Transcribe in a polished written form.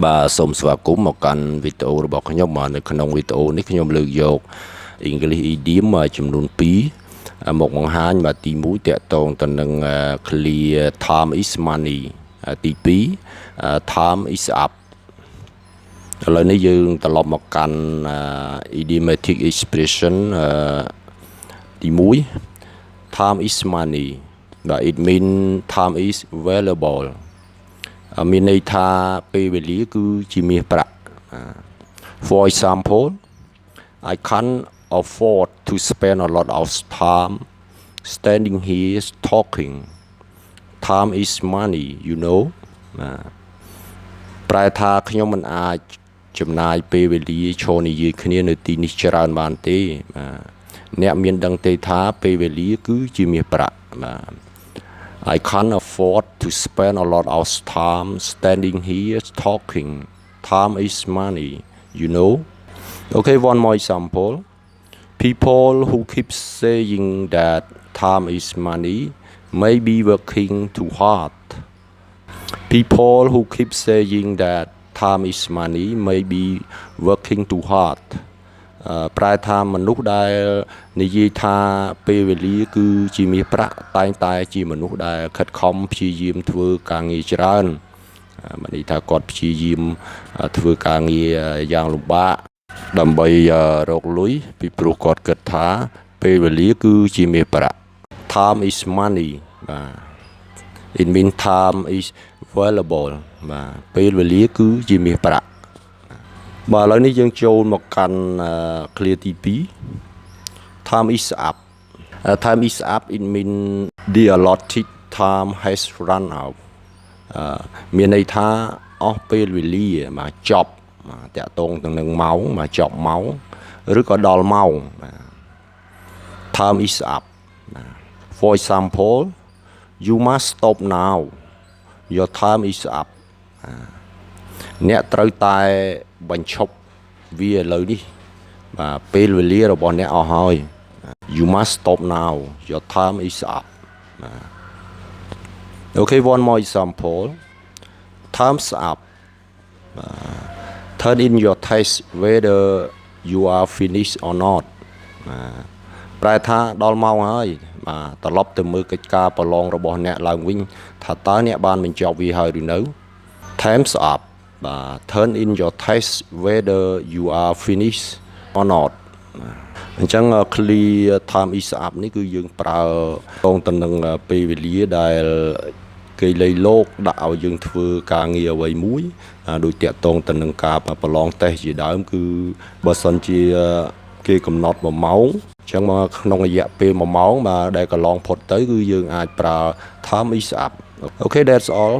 Bà xong xóa cúm một kênh videoរបស់ខ្ញុំ នៅក្នុងវីដេអូនេះខ្ញុំលើកយក English idiom ចំនួន 2 មកបង្ហាញបាទទី 1 តាក់ទងទៅនឹង clear time is money ទី 2 time is up ឥឡូវនេះយើងត្រឡប់មកកាន់ idiomatic expression ទី 1 time is money បាទ it mean time is valuable មានន័យថាពេលវេលាគឺជាមាសប្រាក់ For example I can't afford to spend a lot of time standing here talking time is money you know ប្រែថាខ្ញុំមិនអាចចំណាយពេលវេលាឈរនិយាយគ្នានៅទីនេះច្រើនបានទេអ្នកមានដឹងទេថាពេលវេលាគឺជាមាសប្រាក់បាទ I can't afford to spend a lot of time standing here talking. Time is money, you know. Okay, one more example. People who keep saying that time is money may be working too hard. People who keep saying that time is money may be working too hard. ប្រែថាមនុស្សដែលនិយាយថាពេលវេលាគឺជាមាសប្រាក់តែងតែជាមនុស្សដែលខិតខំព្យាយាមធ្វើការងារច្រើនមានន័យថាគាត់ព្យាយាមធ្វើការងារយ៉ាងលំបាកដើម្បីរកលុយពីព្រោះគាត់គិតថាពេលវេលាគឺជាមាសប្រាក់ Time is money បាទ It means time is valuable បាទពេលវេលាគឺជាមាសប្រាក់បាទឥឡូវនេះយើងចូលមកកាន់ clear ទី 2 time is up time is up it mean the allotted time has run out មានន័យថាអស់ពេលវេលាបាទចប់តាក់ទងទៅនឹងម៉ោងបាទចប់ម៉ោងឬក៏ដល់ម៉ោងបាទ time is up for example you must stop now your time is up អ្នកត្រូវតែបញ្ឈប់វាឥឡូវនេះបាទពេលវេលារបស់អ្នកអស់ហើយ You must stop now your time is up Okay one more example time's up turn in your test whether you are finished or not ប្រែថាដល់ម៉ោងហើយបាទត្រឡប់ទៅមើលកិច្ចការប្រឡងរបស់អ្នកឡើងវិញថាតើអ្នកបានបញ្ចប់វាហើយឬនៅ Time's up turn in your test whether you are finished or not អញ្ចឹង clear time is up នេះគឺយើងប្រើតងទៅនឹងពេលវេលាដែលគេលៃលោកដាក់ឲ្យយើងធ្វើការងារអ្វីមួយដូចតាក់ទងទៅនឹងការប្រឡងតេស្តជាដើមគឺបើសិនជាគេកំណត់1ម៉ោងអញ្ចឹងមកក្នុងរយៈពេល1ម៉ោងបាទដែលកន្លងផុតទៅគឺយើងអាចប្រើ time is up Okay that's all